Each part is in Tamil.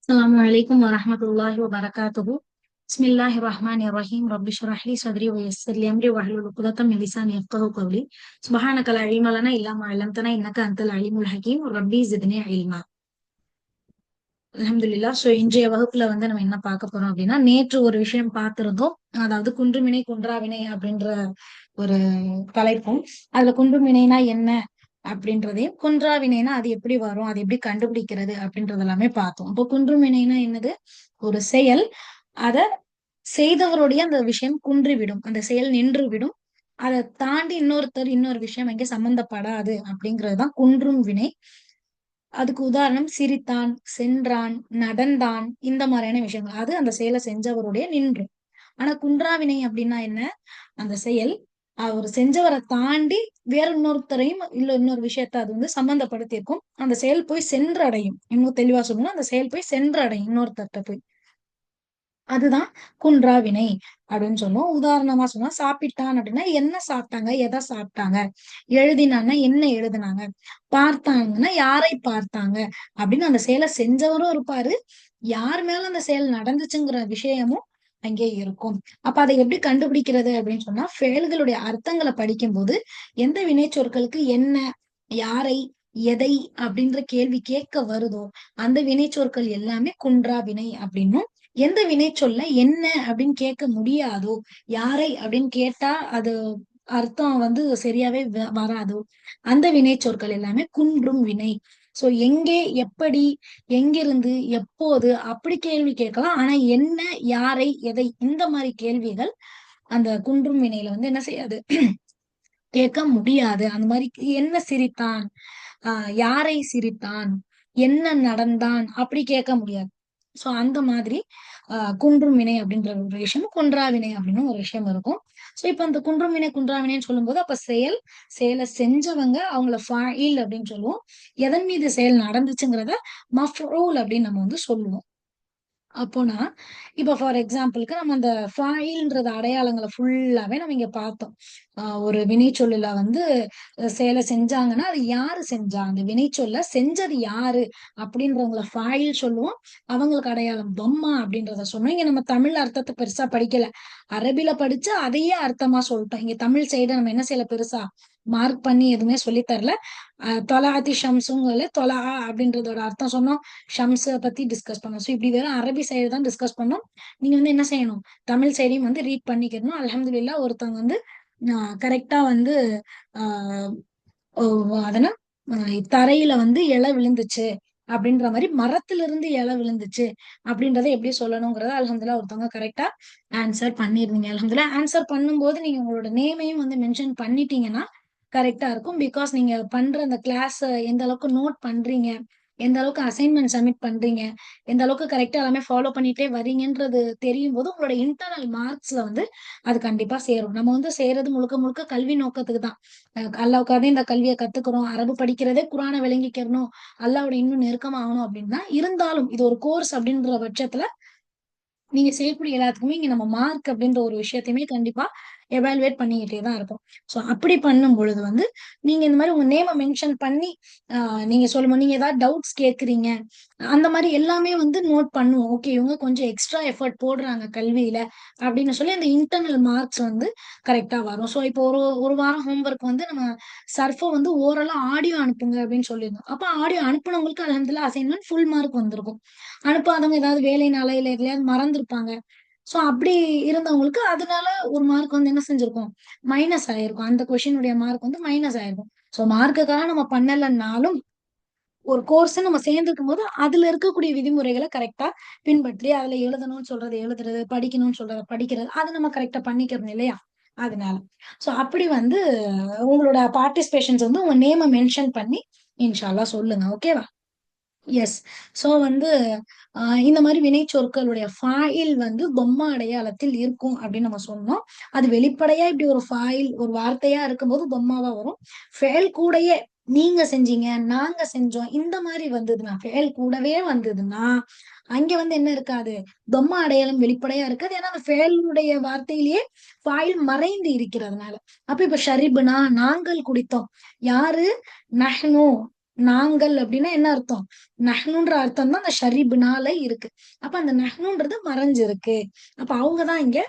السلام عليكم ورحمة الله وبركاته. بسم الله الرحمن الرحيم. رب اشرح لي صدري ويسر لي أمري واحلل عقدة من لساني يفقهوا قولي. سبحانك لا علم لنا إلا ما علمتنا إنك أنت العليم الحكيم. ربي زدني علما. அல்ஹம்துலில்லாஹ். இன்றைய வகுப்புல நம்ம என்ன பார்க்க போறோம் அப்படின்னா, நேற்று ஒரு விஷயம் பார்த்திருந்தோம். அதாவது குன்றுமினை குன்றாவினை அப்படின்ற ஒரு தலைப்பும், அதுல குன்றுமினைனா என்ன அப்படின்றதையும், குன்றாவினைனா அது எப்படி வரும், அது எப்படி கண்டுபிடிக்கிறது அப்படின்றது எல்லாமே பார்த்தோம். இப்போ குன்றுமினைனா என்னது? ஒரு செயல். அத செய்தவருடைய அந்த விஷயம் குன்றிவிடும், அந்த செயல் நின்று விடும். அதை தாண்டி இன்னொரு விஷயம் அங்கே சம்பந்தப்படாது அப்படிங்கிறதுதான் குன்றும் வினை. அதுக்கு உதாரணம் சிரித்தான், சென்றான், நடந்தான், இந்த மாதிரியான விஷயங்கள். அது அந்த செயலை செஞ்சவருடைய நின்று. ஆனா குன்றாவினை அப்படின்னா என்ன? அந்த செயல் அவர் செஞ்சவரை தாண்டி வேற இன்னொருத்தரையும் இல்ல இன்னொரு விஷயத்த அது சம்பந்தப்படுத்தியிருக்கும். அந்த செயல் போய் சென்றடையும். இன்னும் தெளிவா சொல்லணும்னா அந்த செயல் போய் சென்றடையும் இன்னொருத்தர்ட்ட போய். அதுதான் குன்றா வினை அப்படின்னு சொல்லுவோம். உதாரணமா சொன்னா சாப்பிட்டான் அப்படின்னா என்ன சாப்பிட்டாங்க, எதை சாப்பிட்டாங்க. எழுதினான்னா என்ன எழுதினாங்க. பார்த்தாங்கன்னா யாரை பார்த்தாங்க அப்படின்னு அந்த செயலை செஞ்சவரும் இருப்பாரு. யார் மேல அந்த செயல் நடந்துச்சுங்கிற விஷயமும் அங்கே இருக்கும். அப்ப அதை எப்படி கண்டுபிடிக்கிறது அப்படின்னு சொன்னா, செயல்களுடைய அர்த்தங்களை படிக்கும்போது எந்த வினைச்சொற்களுக்கு என்ன, யாரை, எதை அப்படின்ற கேள்வி கேட்க வருதோ அந்த வினைச்சொற்கள் எல்லாமே குன்றா வினை அப்படின்னும், எந்த வினைச்சொல்ல என்ன அப்படின்னு கேட்க முடியாதோ, யாரை அப்படின்னு கேட்டா அது அர்த்தம் சரியாவே வராதோ அந்த வினைச்சொற்கள் எல்லாமே குன்றும் வினை. சோ எங்கே, எப்படி, எங்கிருந்து, எப்போது அப்படி கேள்வி கேட்கலாம். ஆனா என்ன, யாரை, எதை இந்த மாதிரி கேள்விகள் அந்த குன்றும் வினையில என்ன செய்யாது, கேட்க முடியாது. அந்த மாதிரி என்ன சிரித்தான், யாரை சிரித்தான், என்ன நடந்தான் அப்படி கேட்க முடியாது. சோ அந்த மாதிரி குன்றும் வினை அப்படின்ற ஒரு விஷயம், குன்றா வினை அப்படின்னு ஒரு விஷயம் இருக்கும். சோ இப்ப அந்த குன்றும் வினை குன்றா வினைன்னு சொல்லும்போது அப்ப செயலை செஞ்சவங்க அவங்கள ஃபாயில் அப்படின்னு சொல்லுவோம். எதன் மீது செயல் நடந்துச்சுங்கிறத மஃபூல் அப்படின்னு நம்ம சொல்லுவோம். அப்போனா இப்ப ஃபார் எக்ஸாம்பிளுக்கு நம்ம அந்த ஃபாயில்ன்றது அடையாளங்களை ஃபுல்லாவே நம்ம இங்க பார்த்தோம். ஒரு வினைச்சொல்லுல செயலை செஞ்சாங்கன்னா அது யாரு செஞ்சா, அந்த வினைச்சொல்ல செஞ்சது யாரு அப்படின்றவங்கள ஃபாயில் சொல்லுவோம். அவங்களுக்கு அடையாளம் தொம்மா அப்படின்றத சொன்னோம். இங்க நம்ம தமிழ் அர்த்தத்தை பெருசா படிக்கல, அரபில படிச்சு அதையே அர்த்தமா சொல்லிட்டோம். இங்க தமிழ் சைடு நம்ம என்ன செய்யல, பெருசா மார்க் பண்ணி எதுவுமே சொல்லி தரல. தொலாத்தி ஷம்ஸுங்கல தொலா அப்படின்றதோட அர்த்தம் சொன்னோம். ஷம்ஸ பத்தி டிஸ்கஸ் பண்ணோம். சோ இப்படி வெறும் அரபி சைடு தான் டிஸ்கஸ் பண்ணோம். நீங்க என்ன செய்யணும், தமிழ் சைடையும் ரீட் பண்ணிக்கணும். அல்ஹம்துலில்லாஹ் ஒருத்தவங்க கரெக்டா ஆஹ் அதனா தரையில இலை விழுந்துச்சு அப்படின்ற மாதிரி, மரத்துல இருந்து இலை விழுந்துச்சு அப்படின்றத எப்படி சொல்லணுங்கிறத அல்ஹம்துலில்லாஹ் ஒருத்தவங்க கரெக்டா ஆன்சர் பண்ணிருந்தீங்க. அல்ஹம்துலில்லாஹ் ஆன்சர் பண்ணும்போது நீங்க உங்களோட நேமையும் மென்ஷன் பண்ணிட்டீங்கன்னா கரெக்டா இருக்கும். பிகாஸ் நீங்க பண்ற அந்த கிளாஸ் எந்த அளவுக்கு நோட் பண்றீங்க, எந்த அளவுக்கு அசைன்மெண்ட் சப்மிட் பண்றீங்க, எந்த அளவுக்கு கரெக்டா எல்லாமே ஃபாலோ பண்ணிட்டே வரீங்கன்றது தெரியும் போது உங்களோட இன்டர்னல் மார்க்ஸ்ல அது கண்டிப்பா சேரும். நம்ம செய்யறது முழுக்க முழுக்க கல்வி நோக்கத்துக்கு தான். அல்லாவுக்காக இந்த கல்வியை கத்துக்கிறோம், அரபு படிக்கிறதே குரானை விளங்கிக்கிறணும், அல்லாவோட இன்னும் நெருக்கமா ஆகணும் அப்படின்னா, இருந்தாலும் இது ஒரு கோர்ஸ் அப்படின்ற பட்சத்துல நீங்க செய்யக்கூடிய எல்லாத்துக்குமே இங்க நம்ம மார்க் அப்படின்ற ஒரு விஷயத்தையுமே கண்டிப்பா எவாலுவேட் பண்ணிக்கிட்டே தான் இருப்போம். சோ அப்படி பண்ணும் பொழுது நீங்க இந்த மாதிரி உங்க நேம மென்ஷன் பண்ணி நீங்க சொல்லும்போது, நீங்க ஏதாவது டவுட்ஸ் கேக்குறீங்க, அந்த மாதிரி எல்லாமே நோட் பண்ணுவோம். ஓகே, இவங்க கொஞ்சம் எக்ஸ்ட்ரா எஃபர்ட் போடுறாங்க கல்வியில அப்படின்னு சொல்லி அந்த இன்டர்னல் மார்க்ஸ் கரெக்டா வரும். சோ இப்போ ஒரு ஒரு வாரம் ஹோம்ஒர்க் நம்ம சர்ஃபோ ஓரளவு ஆடியோ அனுப்புங்க அப்படின்னு சொல்லியிருந்தோம். அப்ப ஆடியோ அனுப்புனவங்களுக்கு அல்ஹம்துலில்லாஹ் அசைன்மெண்ட் ஃபுல் மார்க் வந்திருக்கும். அனுப்பாதவங்க ஏதாவது வேலைனால இல்ல எதுலயாவது மறந்துருப்பாங்க. சோ அப்படி இருந்தவங்களுக்கு அதனால ஒரு மார்க் என்ன செஞ்சிருக்கும், மைனஸ் ஆயிருக்கும். அந்த கொஸ்டினுடைய மார்க் மைனஸ் ஆயிருக்கும். சோ மார்க்குக்காக நம்ம பண்ணலன்னாலும் ஒரு கோர்ஸ் நம்ம சேர்ந்துக்கும் போது அதுல இருக்கக்கூடிய விதிமுறைகளை கரெக்டா பின்பற்றி அதுல எழுதணும்னு சொல்றது எழுதுறது, படிக்கணும்னு சொல்றத படிக்கிறது, அது நம்ம கரெக்டா பண்ணிக்கிறோம் இல்லையா? அதனால சோ அப்படி உங்களோட பார்ட்டிசிபேஷன்ஸ் உங்க நேம மென்ஷன் பண்ணி இன்ஷா அல்லாஹ் சொல்லுங்க. ஓகேவா? எஸ். சோ இந்த மாதிரி வினைச்சொற்களுடைய ஃபாயில் பொம்மை அடையாளத்தில் இருக்கும் அப்படின்னு நம்ம சொன்னோம். அது வெளிப்படையா இப்படி ஒரு ஃபாயில் ஒரு வார்த்தையா இருக்கும்போது பொம்மாவா வரும். ஃபெயல் கூடயே நீங்க செஞ்சீங்க, நாங்க செஞ்சோம், இந்த மாதிரி வந்ததுன்னா, ஃபெயல் கூடவே வந்ததுன்னா அங்க என்ன இருக்காது, பொம்மை அடையாளம் வெளிப்படையா இருக்காது. ஏன்னா அந்த ஃபெயலுடைய வார்த்தையிலேயே ஃபாயில் மறைந்து இருக்கிறதுனால. அப்ப இப்ப ஷரிபுனா நாங்கள் குடித்தோம். யாரு? நஹ்னு, நாங்கள் அப்படின்னா என்ன அர்த்தம்? நஹ்னுன்ற அர்த்தம் தான் அந்த ஷரிபுனால இருக்கு. அப்ப அந்த நஹ்னுன்றது மறைஞ்சிருக்கு. அப்ப அவங்கதான் இங்க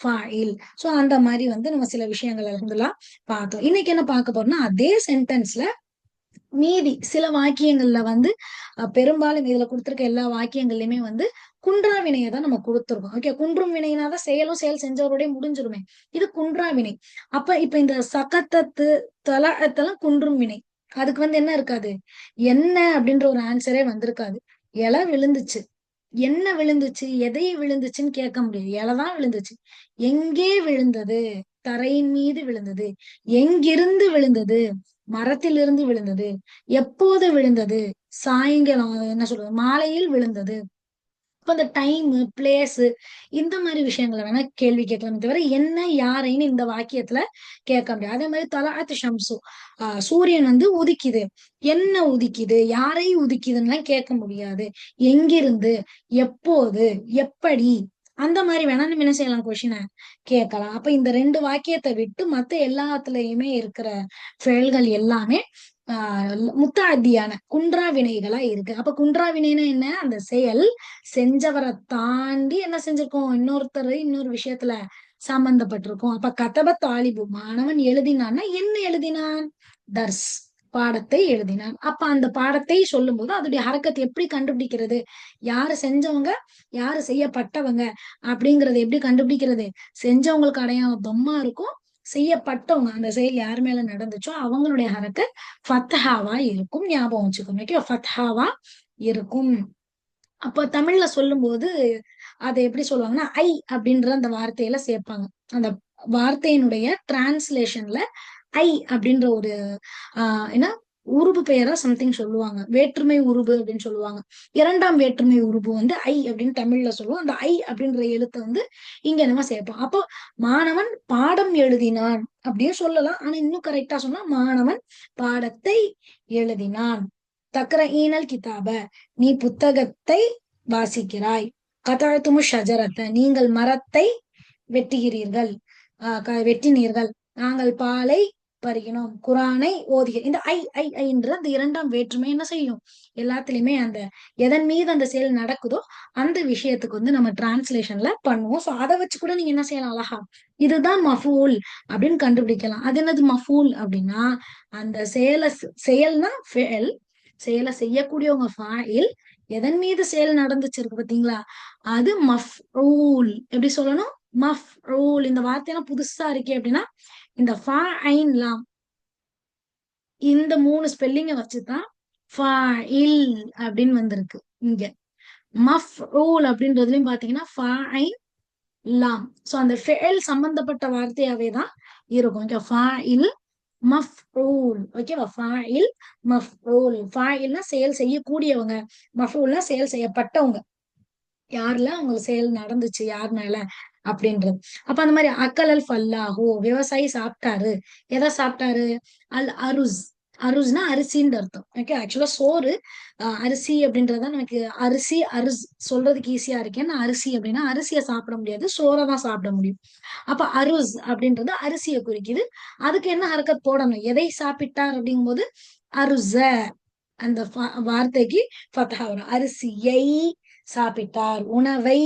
ஃபாயில். சோ அந்த மாதிரி வந்து நம்ம சில விஷயங்கள் எல்லாம் பார்த்தோம். இன்னைக்கு என்ன பார்க்க போறோம்னா, அதே சென்டென்ஸ்ல மீதி சில வாக்கியங்கள்ல வந்து பெரும்பாலும் இதுல கொடுத்திருக்க எல்லா வாக்கியங்கள்லயுமே வந்து குன்றா வினையை தான் நம்ம கொடுத்துருக்கோம். ஓகே, குன்றும் வினைனாதான் செயலும் செயல் செஞ்சவரோடய முடிஞ்சிருமே. இது குன்றா வினை. அப்ப இப்ப இந்த சகத்தத்து தலத்தெல்லாம் குன்றும் வினை. அதுக்கு வந்து என்ன இருக்காது, என்ன அப்படின்ற ஒரு ஆன்சரே வந்திருக்காது. இலை விழுந்துச்சு, என்ன விழுந்துச்சு, எதை விழுந்துச்சுன்னு கேட்க முடியாது. இலைதான் விழுந்துச்சு. எங்கே விழுந்தது? தரையின் மீது விழுந்தது. எங்கிருந்து விழுந்தது? மரத்திலிருந்து விழுந்தது. எப்போது விழுந்தது? சாயங்காலம், என்ன சொல்றது, மாலையில் விழுந்தது. இப்ப இந்த டைம், பிளேஸ், இந்த மாதிரி விஷயங்களை வேணா கேள்வி கேட்கலாமே தவிர என்ன யாரைன்னு இந்த வாக்கியத்துல கேட்க முடியாது. அதே மாதிரி தலாத்து ஷம்சு, சூரியன் வந்து உதிக்குது, என்ன உதிக்குது, யாரை உதிக்குதுன்னு கேட்க முடியாது. எங்கிருந்து, எப்போது, எப்படி, அந்த மாதிரி வேணா நம்ம என்ன செய்யலாம், கொஸ்டினை கேட்கலாம். அப்ப இந்த ரெண்டு வாக்கியத்தை விட்டு மத்த எல்லாத்துலயுமே இருக்கிற செயல்கள் எல்லாமே முத்தாத்தியான குன்றா வினைகளா இருக்கு. அப்ப குன்றா வினைனா என்ன? அந்த செயல் செஞ்சவரை தாண்டி என்ன செஞ்சிருக்கோம், இன்னொருத்தர் இன்னொரு விஷயத்துல சம்பந்தப்பட்டிருக்கும். அப்ப கதப தாலிபு, மாணவன் எழுதினான்னா என்ன எழுதினான்? தர்ஸ், பாடத்தை எழுதினான். அப்ப அந்த பாடத்தை சொல்லும் போது அதோடைய ஹரக்கத்தை எப்படி கண்டுபிடிக்கிறது, யாரு செஞ்சவங்க யாரு செய்யப்பட்டவங்க அப்படிங்கறது எப்படி கண்டுபிடிக்கிறது? செஞ்சவங்களுக்கு அடையாளம் தொம்மா இருக்கும், செய்யப்பட்டவங்க அந்த செயல் யார் மேல நடந்துச்சோ அவங்களுடைய ஹரக்கத் ஃபத்ஹாவா இருக்கும். ஞாபகம் வச்சுக்கோங்க. ஓகே, ஃபத்ஹாவா இருக்கும். அப்ப தமிழ்ல சொல்லும் போது அதை எப்படி சொல்லுவாங்கன்னா, ஐ அப்படின்ற அந்த வார்த்தையில சேர்ப்பாங்க. அந்த வார்த்தையினுடைய டிரான்ஸ்லேஷன்ல ஐ அப்படின்ற ஒரு என்ன உருபு பெயரா சம்திங் சொல்லுவாங்க. வேற்றுமை உருபு அப்படின்னு சொல்லுவாங்க. இரண்டாம் வேற்றுமை உருபு வந்து ஐ அப்படின்னு தமிழ்ல சொல்லுவோம். அந்த ஐ அப்படின்ற எழுத்தை வந்து இங்க நம்ம சேர்ப்போம். அப்போ மாணவன் பாடம் எழுதினான் அப்படின்னு சொல்லலாம். ஆனா இன்னும் கரெக்டா சொன்னா மாணவன் பாடத்தை எழுதினான். தக்ர ஈனல் கிதாப, நீ புத்தகத்தை வாசிக்கிறாய். கதாழ்த்துமு ஷஜரத்தை, நீங்கள் மரத்தை வெட்டுகிறீர்கள், வெட்டினீர்கள். நாங்கள் பாலை பருகினோம், குரானை ஓதுகிறோம். இந்த ஐன்ற அந்த இரண்டாம் வேற்றுமை என்ன செய்யும், எல்லாத்துலயுமே அந்த எதன் மீது அந்த செயல் நடக்குதோ அந்த விஷயத்துக்கு வந்து நம்ம டிரான்ஸ்லேஷன்ல பண்ணுவோம். சோ அதை வச்சு கூட நீங்க என்ன செய்யலாம், அழகா இதுதான் மஃபூல் அப்படின்னு கண்டுபிடிக்கலாம். அது என்னது மஃபூல் அப்படின்னா, அந்த செயல்னா ஃபெயல், செயலை செய்யக்கூடியவங்க ஃபாயில், எதன் மீது செயல் நடந்துச்சு இருக்கு பாத்தீங்களா, அது மஃப்ஊல். எப்படி சொல்லணும், மஃப்ஊல். இந்த வார்த்தையெல்லாம் புதுசா இருக்கே அப்படின்னா, இந்த ஃபா ஐன் லாம் இந்த 3 ஸ்பெல்லிங்க வச்சுதான் ஃபாயில் அப்படின்னு வந்திருக்கு இங்க. மஃப்ஊல் அப்படின்றதுலயும் பாத்தீங்கன்னா ஃபா ஐன் லாம். சோ அந்த ஃபெயல் சம்பந்தப்பட்ட வார்த்தையாவே தான் இருக்கும். ஓகே, ஃபாயில் மஃப்ஊல். ஓகேவா, ஃபாயில் மஃப்ஊல். ஃபாயில்னா செயல் செய்யக்கூடியவங்க, மஃப்ஊல்னா செயல் செய்யப்பட்டவங்க, யாருல அவங்களுக்கு செயல் நடந்துச்சு யார் மேல அப்படின்றது. அப்ப அந்த மாதிரி அக்கலல் ஃபல்லாஹு, விவசாயி சாப்பிட்டாரு. எதை சாப்பிட்டாரு? அல் அருஸ். அருஸ்னா அரிசின்னு அர்த்தம். ஓகே, ஆக்சுவலா சோறு, அரிசி அப்படின்றதுதான் நமக்கு அரிசி அரிஸ் சொல்றதுக்கு ஈஸியா இருக்கேன். அரிசி அப்படின்னா அரிசியை சாப்பிட முடியாது, சோறை தான் சாப்பிட முடியும். அப்ப அருஸ் அப்படின்றது அரிசியை குறிக்குது. அதுக்கு என்ன ஹரக்கத் போடணும், எதை சாப்பிட்டார் அப்படிங்கும் போது அருச, அந்த வார்த்தைக்கு ஃபத்ஹா வரும். அரிசியை சாப்பிட்டார், உணவை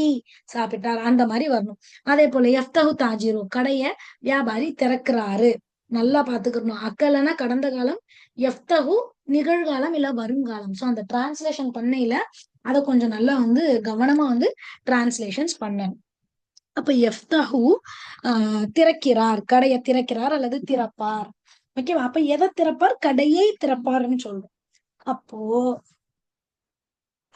சாப்பிட்டார், அந்த மாதிரி வரணும். அதே போல எஃப்தஹு தாஜிரு, கடைய வியாபாரி திறக்கிறாரு. நல்லா பாத்துக்கணும். அக்கலனா கடந்த காலம், எஃப்தஹு நிகழ்காலம் இல்ல வருங்காலம். சோ அந்த டிரான்ஸ்லேஷன் பண்ணையில அதை கொஞ்சம் நல்லா வந்து கவனமா வந்து டிரான்ஸ்லேஷன்ஸ் பண்ணணும். அப்ப எஃப்தஹு திறக்கிறார், கடையை திறக்கிறார் அல்லது திறப்பார். ஓகேவா, அப்ப எதை திறப்பார், கடையை திறப்பார்னு சொல்றோம். அப்போ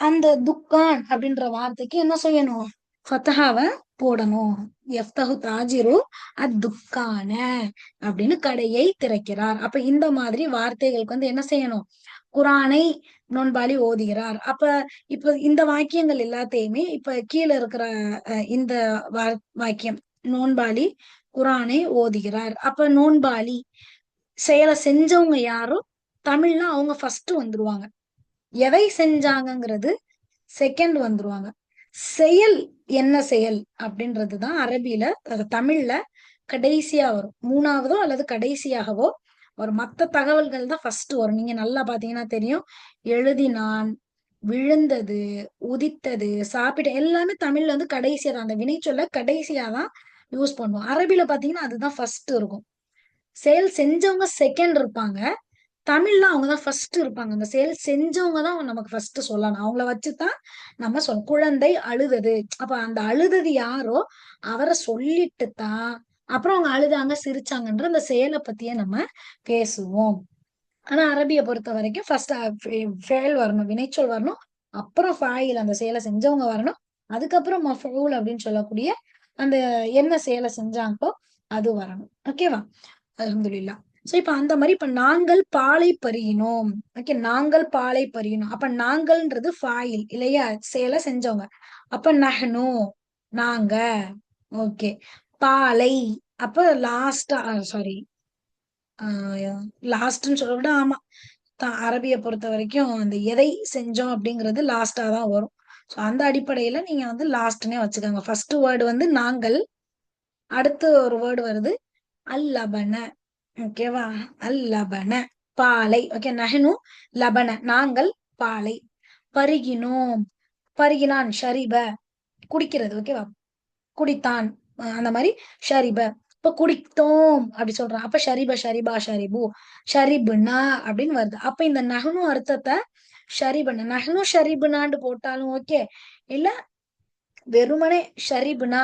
அந்த துக்கான் அப்படின்ற வார்த்தைக்கு என்ன செய்யணும், ஃபத்ஹாவை போடணும். எஃப்தஹு தாஜிரு அத்துக்கான அப்படின்னு கடையை திறக்கிறார். அப்ப இந்த மாதிரி வார்த்தைகளுக்கு வந்து என்ன செய்யணும், குரானை நோன்பாளி ஓதுகிறார். அப்ப இப்ப இந்த வாக்கியங்கள் எல்லாத்தையுமே இப்ப கீழே இருக்கிற இந்த வாக்கியம், நோன்பாளி குரானை ஓதுகிறார். அப்ப நோன்பாளி செயலை செஞ்சவங்க யாரும் தமிழ்ல அவங்க ஃபர்ஸ்ட் வந்துருவாங்க, எதை செஞ்சாங்கங்கிறது செகண்ட் வந்துருவாங்க. செயல் என்ன செயல் அப்படின்றதுதான் அரபியில தமிழ்ல கடைசியா வரும், மூணாவதோ அல்லது கடைசியாகவோ ஒரு மத்த தகவல்கள் தான் ஃபர்ஸ்ட் வரும். நீங்க நல்லா பாத்தீங்கன்னா தெரியும். எழுதினான், விழுந்தது, உதித்தது, சாப்பிட்ட எல்லாமே தமிழ்ல வந்து கடைசியா தான். அந்த வினைச்சொல்ல கடைசியா தான் யூஸ் பண்ணுவோம். அரபில பாத்தீங்கன்னா அதுதான் ஃபர்ஸ்ட் இருக்கும். செயல் செஞ்சவங்க செகண்ட் இருப்பாங்க. தமிழ்ல அவங்க தான் ஃபர்ஸ்ட் இருப்பாங்க. அந்த செயல் செஞ்சவங்க தான் நமக்கு ஃபர்ஸ்ட் சொல்லணும். அவங்கள வச்சுதான் நம்ம சொல்லணும். குழந்தை அழுதது. அப்ப அந்த அழுதது யாரோ அவர சொல்லிட்டு தான் அப்புறம் அவங்க அழுதாங்க, சிரிச்சாங்கன்ற அந்த செயலை பத்தியே நம்ம பேசுவோம். ஆனா அரபிய பொறுத்த வரைக்கும் ஃபர்ஸ்ட் ஃபேல் வரணும், வினைச்சொல் வரணும். அப்புறம் ஃபாயில் அந்த செயலை செஞ்சவங்க வரணும். அதுக்கப்புறம் மஃபூல் அப்படின்னு சொல்லக்கூடிய அந்த என்ன செயலை செஞ்சாங்களோ அது வரணும். ஓகேவா? அல்ஹம்துலில்லாஹ். சோ இப்ப அந்த மாதிரி இப்ப நாங்கள் பாலை பருகினோம். ஓகே, நாங்கள் பாலை பருகினோம். அப்ப நாங்கள்ன்றது ஃபாயில் இல்லையா? செயலை செஞ்சவங்க. அப்ப நஹ்னு நாங்க. ஓகே. பாலை அப்ப லாஸ்டா சாரி லாஸ்ட்ன்னு சொல்ல விட ஆமா அரபிய பொறுத்த வரைக்கும் அந்த எதை செஞ்சோம் அப்படிங்கிறது லாஸ்டா தான் வரும். சோ அந்த அடிப்படையில நீங்க வந்து லாஸ்ட்னே வச்சுக்கோங்க. ஃபர்ஸ்ட் வேர்டு வந்து நாங்கள், அடுத்து ஒரு வேர்டு வருது அல்லபன. ஓகேவா? அல்லபன பாலை. ஓகே, நஹ்னு லபன நாங்கள் பாலை. பருகினோம், பருகினான் ஷரிப குடிக்கிறது. ஓகேவா? குடித்தான். அந்த மாதிரி ஷரிப. இப்ப குடித்தோம் அப்படி சொல்றான். அப்ப ஷரிப ஷரிபா ஷரிபு ஷரிபுனா அப்படின்னு வருது. அப்ப இந்த நஹ்னு அர்த்தத்தை ஷரிபன நஹ்னு ஷரிபுனான்னு போட்டாலும் ஓகே, இல்ல வெறுமனே ஷரிபுனா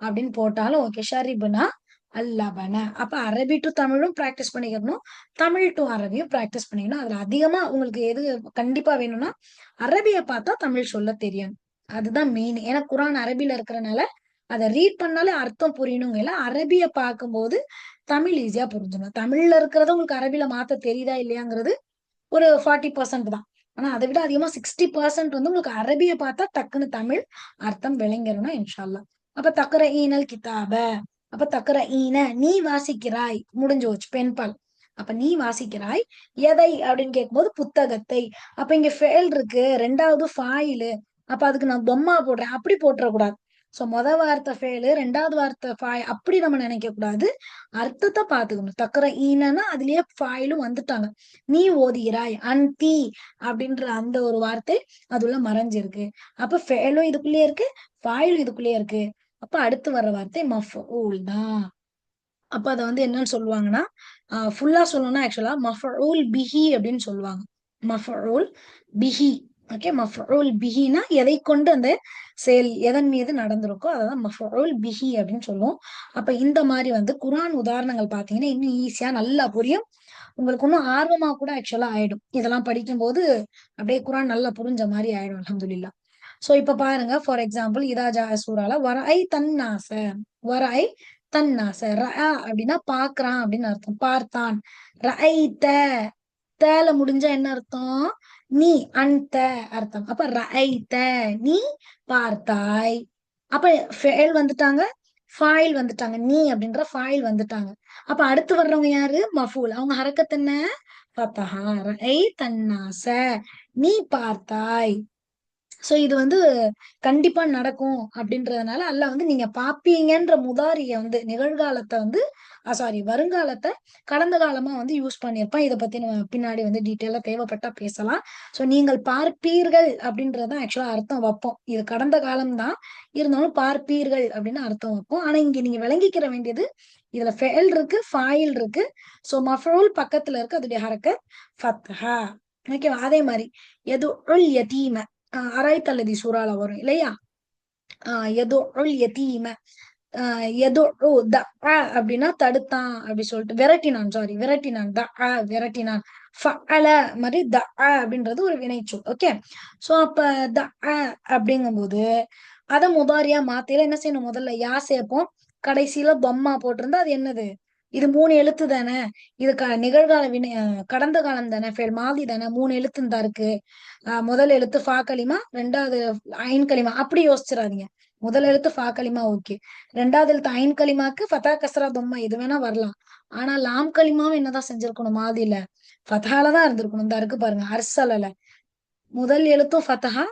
அப்படின்னு போட்டாலும் ஓகே. ஷரிபுனா அல்லபன. அப்ப அரபி டு தமிழும் பிராக்டிஸ் பண்ணிக்கணும், தமிழ் டு அரபியும் பிராக்டிஸ் பண்ணிக்கணும். அதுல அதிகமா உங்களுக்கு எது கண்டிப்பா வேணும்னா அரபிய பார்த்தா தமிழ் சொல்ல தெரியும். அதுதான் மெயின். ஏன்னா குரான் அரபில இருக்கிறனால அதை ரீட் பண்ணாலே அர்த்தம் புரியணுங்க. இல்ல அரபிய பார்க்கும்போது தமிழ் ஈஸியா புரிஞ்சிடும். தமிழ்ல இருக்கிறத உங்களுக்கு அரபில மாத்த தெரியுதா இல்லையாங்கிறது ஒரு 40% தான். ஆனா அதை விட அதிகமா 60% வந்து உங்களுக்கு அரபிய பார்த்தா டக்குன்னு தமிழ் அர்த்தம் விளங்கிடணும் இன்ஷா அல்லாஹ். அப்ப தக்கர ஈனல் கிதாப. அப்ப தக்கர ஈன நீ வாசிக்கிறாய் முடிஞ்சு போச்சு பெண்பால். அப்ப நீ வாசிக்கிறாய் எதை அப்படின்னு கேட்கும்போது புத்தகத்தை. அப்ப இங்க ஃபேல் இருக்கு, ரெண்டாவது ஃபாயிலு. அப்ப அதுக்கு நான் பொம்மா போடுறேன் அப்படி போட்டுறக்கூடாது. சோ வார்த்தை ஃபேலு, ரெண்டாவது வார்த்தை ஃபாய் அப்படி நம்ம நினைக்க கூடாது. அர்த்தத்தை பாத்துக்கணும். தக்கர ஈனன்னா அதுலயே ஃபாயிலும் வந்துட்டாங்க. நீ ஓதுகிறாய் அன்தி அப்படின்ற அந்த ஒரு வார்த்தை அதுல மறைஞ்சிருக்கு. அப்ப ஃபேலும் இதுக்குள்ளேயே இருக்கு, ஃபாயிலும் இதுக்குள்ளேயே இருக்கு. அப்ப அடுத்து வர்ற வார்த்தை மஃபூல் தான். அப்ப அத வந்து என்னன்னு சொல்லுவாங்கன்னா ஃபுல்லா சொல்லணும்னா ஆக்சுவலா மஃபூல் பிஹி அப்படின்னு சொல்லுவாங்க. மஃபூல் பிஹி. ஓகே, மஃபூல் பிஹினா எதை கொண்டு அந்த செயல் எதன் மீது நடந்திருக்கோ அதான் மஃபூல் பிஹி அப்படின்னு சொல்லுவோம். அப்ப இந்த மாதிரி வந்து குர்ஆன் உதாரணங்கள் பாத்தீங்கன்னா இன்னும் ஈஸியா நல்லா புரியும். உங்களுக்கு இன்னும் ஆர்வமா கூட ஆக்சுவலா ஆயிடும். இதெல்லாம் படிக்கும்போது அப்படியே குர்ஆன் நல்லா புரிஞ்ச மாதிரி ஆயிடும் அல்ஹம்துலில்லாஹ். சோ இப்ப பாருங்க ஃபார் எக்ஸாம்பிள் இதா ஜா சூரால வரஐ தன்னாச. வரஐ தன்னாச. ரஅ அப்படின்னா பாக்குறான் அப்படின்னு அர்த்தம். பார்த்தான். ரஐத தேல முடிஞ்சா என்ன அர்த்தம்? நீ. அந்த அர்த்தம். அப்ப ரஐத நீ பார்த்தாய். அப்ப ஃபேல் வந்துட்டாங்க, ஃபாயில் வந்துட்டாங்க. நீ அப்படின்ற ஃபாயில் வந்துட்டாங்க. அப்ப அடுத்து வர்றவங்க யாரு? மஃபூல். அவங்க ஹரக்கத் என்ன? ஃபத்ஹா. ரஐ தன்னாச நீ பார்த்தாய். சோ இது வந்து கண்டிப்பா நடக்கும் அப்படின்றதுனால அல்லாஹ் வந்து நீங்க பாப்பீங்கன்ற முதாரிய வந்து நிகழ்காலத்தை வந்து சாரி வருங்காலத்தை கடந்த காலமா வந்து யூஸ் பண்ணியிருப்பான். இதை பத்தி நம்ம பின்னாடி வந்து டீட்டெயிலா தேவைப்பட்டா பேசலாம். சோ நீங்கள் பார்ப்பீர்கள் அப்படின்றதான் ஆக்சுவலா அர்த்தம் வைப்போம். இது கடந்த காலம் தான் இருந்தாலும் பார்ப்பீர்கள் அப்படின்னு அர்த்தம் வைப்போம். ஆனா இங்க நீங்க விளங்கிக்கிற வேண்டியது இதுல ஃபெல் இருக்கு, ஃபாயில் இருக்கு. சோ மஃபூல் பக்கத்துல இருக்கு, அதோடைய ஹரக்கத் ஃபத்ஹா. ஓகேவா? அதே மாதிரி எது யதீம அராய்த்தல்லதி சூறால வரும் இல்லையா? எதுஉல் யதீம எதுஉ தஅ அப்படின்னா தடுத்தான் அப்படி சொல்லிட்டு விரட்டினான். சாரி விரட்டினான். தஅ விரட்டினான். ஃபஅல மாதிரி தஅ அப்படின்றது ஒரு வினைச்சொல். ஓகே. சோ அப்ப தஅ அப்படிங்கும்போது அத முதாரியா மாத்தையில என்ன செய்யணும்? முதல்ல யா சேர்ப்போம், கடைசியில பொம்மா போட்டிருந்தா அது என்னது? இது 3 எழுத்து தானே. இது நிகழ்கால வினை கடந்த காலம் தானே, ஃபெல் மாதி தானே, 3 எழுத்து தான் இருக்கு. முதல் எழுத்து ஃபா கலிமா, ரெண்டாவது ஐன் கலிமா அப்படி யோசிச்சிடாதீங்க. முதல் எழுத்து ஃபா கலிமா ஓகே, ரெண்டாவது எழுத்து ஐன் கலிமாக்கு ஃபதா கஸ்ரா தொம்மா எது வேணா வரலாம். ஆனா லாம் கலிமாவும் என்னதான் செஞ்சிருக்கணும்? மாதில ஃபதால தான் இருந்திருக்கணும். இந்த இருக்கு பாருங்க, அர்சலல முதல் எழுத்தும் ஃபதஹா,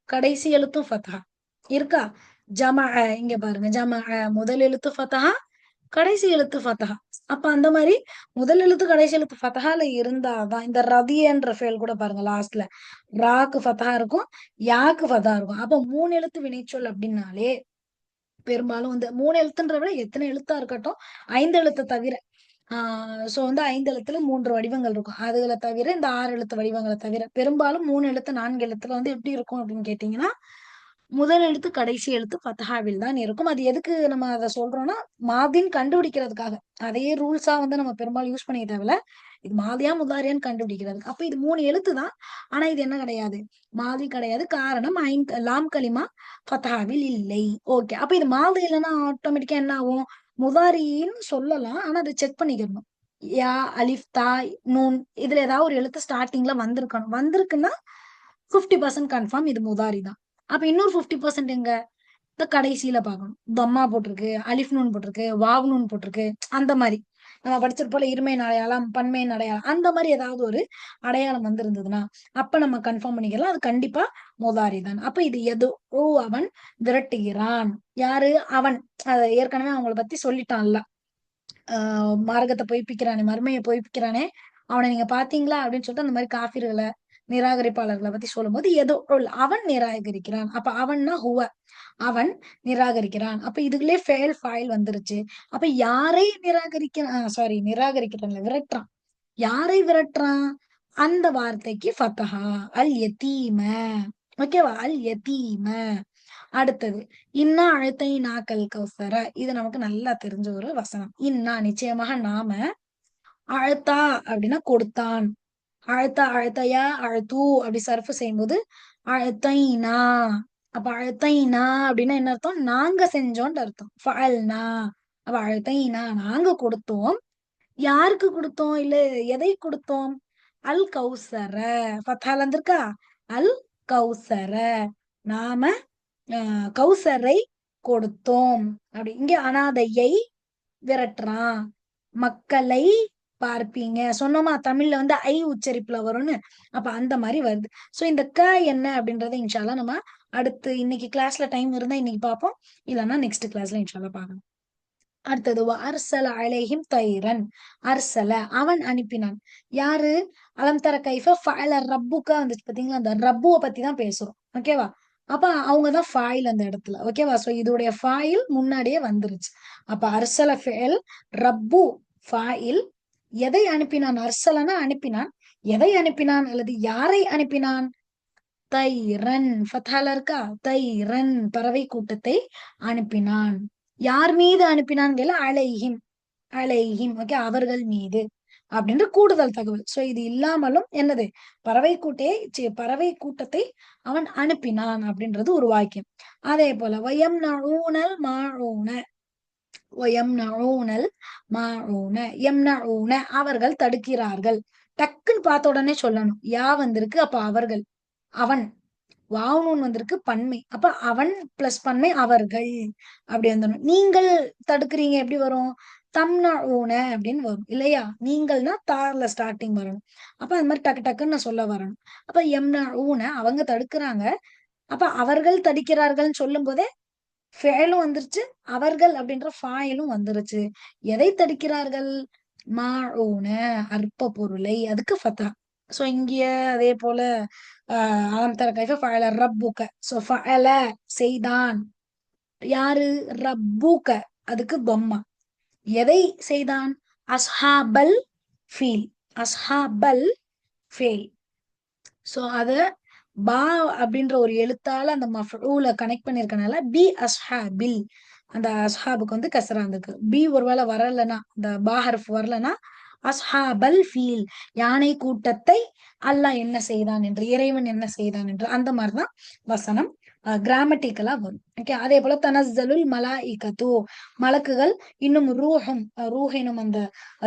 கடைசி எழுத்தும் ஃபதஹா இருக்கா? ஜமஅ இங்க பாருங்க, ஜமஅ முதல் எழுத்து ஃபதஹா, கடைசி எழுத்து ஃபதஹா. அப்ப அந்த மாதிரி முதல் எழுத்து கடைசி எழுத்து ஃபதஹால இருந்தாதான் இந்த ரதியன்ற ஃபேல் கூட பாருங்க லாஸ்ட்ல ராக்கு ஃபதஹா இருக்கும், யாக்கு ஃபதஹா இருக்கும். அப்ப 3 எழுத்து வினைச்சொல் அப்படின்னாலே பெரும்பாலும் வந்து 3 எழுத்துன்ற விட எத்தனை எழுத்தா இருக்கட்டும் 5 எழுத்த தவிர சோ வந்து 5 எழுத்துல 3 வடிவங்கள் இருக்கும். அதுகள தவிர இந்த 6 எழுத்து வடிவங்கள தவிர பெரும்பாலும் 3 எழுத்து 4 எழுத்துல வந்து எப்படி இருக்கும் அப்படின்னு கேட்டீங்கன்னா, முதல் எழுத்து கடைசி எழுத்து ஃபத்ஹாவில் தான் இருக்கும். அது எதுக்கு நம்ம அத சொல்றோம்னா, மாதின்னு கண்டுபிடிக்கிறதுக்காக. அதையே ரூல்ஸா வந்து நம்ம பெரும்பாலும் யூஸ் பண்ணிக்க தேவையில்ல. இது மாதியா முதாரியான்னு கண்டுபிடிக்கிறதுக்கு. அப்ப இது 3 எழுத்து தான். ஆனா இது என்ன கிடையாது? மாதி கிடையாது. காரணம் லாம் கலிமா ஃபத்ஹாவில் இல்லை. ஓகே. அப்ப இது மாதி இல்லன்னா ஆட்டோமேட்டிக்கா என்ன ஆகும்? முதாரின்னு சொல்லலாம். ஆனா அத செக் பண்ணிக்கிறணும். யா, அலிஃப், தா, நூன் இதுல ஏதாவது ஒரு எழுத்து ஸ்டார்ட்டிங்ல வந்திருக்கணும். வந்திருக்குன்னா 50% கன்ஃபார்ம் இது முதாரி தான். அப்ப இன்னொரு 50% எங்க? இந்த கடைசியில பார்க்கணும். தம்மா போட்டிருக்கு, அலிஃப் நூன் போட்டிருக்கு, வாவ் நூன் போட்டிருக்கு. அந்த மாரி. நம்ம படிச்சிருப்போம்ல இருமையின் அடையாளம், பன்மையின் அடையாளம். அந்த மாரி ஏதாவது ஒரு அடையாளம் வந்திருந்ததுன்னா, அப்ப நம்ம கன்ஃபார்ம் பண்ணிக்கலாம். அது கண்டிப்பா முதாரி தான். அப்ப இது எதோ அவன் விரட்டுகிறான். யாரு? அவன். ஏற்கனவே அவங்கள பத்தி சொல்லிட்டான்ல. மார்க்கத்தை பொய்ப்பிக்கிறானே, மறுமையை பொய்ப்பிக்கிறானே, அவனை நீங்க பாத்தீங்களா அப்படின்னு சொல்லிட்டு அந்த மாதிரி காஃபிர்களை நிராகரிப்பாளர்களை பத்தி சொல்லும்போது ஏதோ அவன் நிராகரிக்கிறான். அப்ப அவன்னா ஹுவ அவன் நிராகரிக்கிறான். அப்ப இதுலயே ஃபேல் ஃபைல் வந்துருச்சு. அப்ப யாரை நிராகரிக்கிறான்? சாரி நிராகரிக்கிறான்ல, விரட்டுறான். யாரை விரட்டுறான்? அந்த வார்த்தைக்கு ஃபத்தஹா அல் யதீம. ஓகேவா? அல் யதீம. அடுத்தது இன்னா அழுத்தை நாக்கல் கௌசர. இது நமக்கு நல்லா தெரிஞ்ச ஒரு வசனம். இன்னா நிச்சயமாக நாம அழுத்தா அப்படின்னா கொடுத்தான். அழுத்தா அழுத்தையா அழுத்தூ அப்படி சர்ஃபு செய்யும்போது அழுத்தைனா. அப்ப அழுத்தைனா அப்படின்னா என்ன அர்த்தம்? நாங்க செஞ்சோம்னு அர்த்தம். ஃபஅல்னா. அப்ப அழுத்தைனா நாங்க கொடுத்தோம். யாருக்கு கொடுத்தோம்? இல்ல எதை கொடுத்தோம்? அல் கௌசர. ஃபத்தால இருந்திருக்கா? அல் கௌசர. நாம கௌசரை கொடுத்தோம். அப்படி இங்க அனாதையை விரட்டுறான். மக்களை பார்ப்பீங்க சொன்னோமா, தமிழ்ல வந்து ஐ உச்சரிப்புல வரும்னு. அப்ப அந்த மாதிரி வருது. சோ இந்த க என்ன அப்படின்றத இன்ஷால்லா நம்ம அடுத்து இன்னைக்கு கிளாஸ்ல டைம் இருந்தா இன்னைக்கு பார்ப்போம். இல்லைன்னா நெக்ஸ்ட் கிளாஸ்ல இன்ஷால்லா பார்க்கலாம். அடுத்தது அர்சல அலைஹிம் தைரன். அர்சல அவன் அனுப்பினான். யாரு? அலம் தர கைஃப ஃபஅல ரப்புக்க வந்துச்சு பாத்தீங்களா? அந்த ரப்புவ பத்தி தான் பேசுறோம். ஓகேவா? அப்ப அவங்கதான் ஃபாயில் அந்த இடத்துல. ஓகேவா? சோ இதோடைய ஃபாயில் முன்னாடியே வந்துருச்சு. அப்ப அர்சல ஃபேல், ரப்பு ஃபாயில். எதை அனுப்பினான்? அர்சலனா அனுப்பினான். எதை அனுப்பினான் அல்லது யாரை அனுப்பினான்? தைரன் ஃபத்ஹால இருக்கா? தைரன் பறவை கூட்டத்தை அனுப்பினான். யார் மீது அனுப்பினான்? அலைஹிம். அலைஹிம். ஓகே, அவர்கள் மீது அப்படின்ற கூடுதல் தகவல். சோ இது இல்லாமலும் என்னது? பறவை கூட்டத்தை அவன் அனுப்பினான் அப்படின்றது ஒரு வாக்கியம். அதே போல வயம் நஊனல் மாஊன. வயம் நஊனல் மாஊன. எம் நஊன அவர்கள் தடுக்கிறார்கள். டக்குன்னு பார்த்த உடனே சொல்லணும். யா வந்திருக்கு, அப்ப அவர்கள். அவன். வாவ்னூன் வந்திருக்கு பன்மை. அப்ப அவன் பிளஸ் பன்மை அவர்கள். அப்படி வந்துடும். நீங்கள் தடுக்கிறீங்க எப்படி வரும்? தம்னா ஊன அப்படின்னு வரும் இல்லையா? நீங்கள்னா தார்ல ஸ்டார்டிங் வரணும். அப்ப அது மாதிரி டக்கு டக்குன்னு நான் சொல்ல வரணும். அப்ப எம்னா ஊன அவங்க தடுக்கிறாங்க. அப்ப அவர்கள் தடுக்கிறார்கள்னு சொல்லும் போதே ஃபேலும் வந்துருச்சு. அவர்கள் அப்படின்ற ஃபாயிலும் வந்துருச்சு. எதை தடுக்கிறார்கள்? மாஊன அற்ப பொருளை. அதுக்கு ஃபத்தா. சோ இங்க அதே போல அலம் தர கைஃப ஃபஅல ரப்புக. சோ ஃபஅல செய்தான். யாரு? ரப்புக. அதுக்கு பொம்மா. எதை செய்தான்? அஸ்ஹாபல் ஃபீல். அஸ்ஹாபல் ஃபீல். சோ அத பா அப்படின்ற ஒரு எழுத்தால அந்த மஃஊல கனெக்ட் பண்ணிருக்கனால பி அஸ்ஹாபில். அந்த அஸ்ஹாபுக்கு வந்து கசரா இருந்திருக்கு. பி ஒருவேளை வரலன்னா, இந்த பா ஹர்ஃப் வரலன்னா அஸ்ஹாபல் ஃபீல் யானை கூட்டத்தை அல்லாஹ் என்ன செய்தான் என்று, இறைவன் என்ன செய்தான் என்று அந்த மாதிரிதான் வசனம் கிராமட்டிக்கலா வரும். ஓகே. அதே போல தனஸ்ஸலுல் மலாயிகத்து மலக்குகள் இன்னும் ரூஹ் எனும் அந்த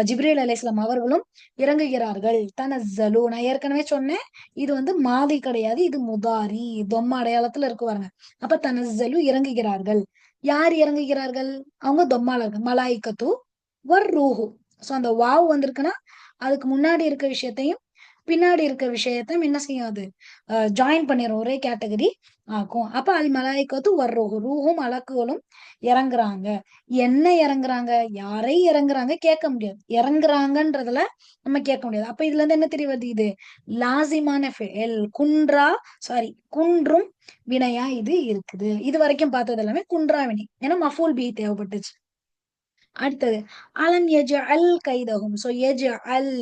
ஜிப்ரீல் அலைஹிஸ்ஸலாம் அவர்களும் இறங்குகிறார்கள். தனஸ்ஸலு நான் ஏற்கனவே சொன்னேன். இது வந்து மாதி கிடையாது. இது முதாரி. தொம்ம அடையாளத்துல இருக்கு பாருங்க. அப்ப தனஸ்ஸலு இறங்குகிறார்கள். யார் இறங்குகிறார்கள்? அவங்க தொம்மால இருக்கு. மலாயிகத்து வர் ரூஹு. சோ அந்த வாவ் வந்திருக்குன்னா அதுக்கு முன்னாடி இருக்க விஷயத்தையும் பின்னாடி இருக்க விஷயத்த என்ன செய்யும் அது ஜாயின் பண்ணிடும், ஒரே கேட்டகரி ஆக்கும். அப்ப அல் மலாய்க்கத்து வர்றோம், ரூஹும் மலக்குகளும் இறங்குறாங்க. என்ன இறங்குறாங்க, யாரை இறங்குறாங்க கேட்க முடியாது, இறங்குறாங்கன்றதுல நம்ம கேட்க முடியாது. அப்ப இதுல இருந்து என்ன தெரிய வருது, இது லாசிமான ஃபெயல், குன்றா சாரி குன்றும் வினையா இது இருக்குது. இது வரைக்கும் பார்த்தது எல்லாமே குன்றா வினை, ஏன்னா மஃபூல் பி தேவைப்பட்டுச்சு. அடுத்தது அலம் யஜ்அல் கைதஹும். சோ யஜ்அல்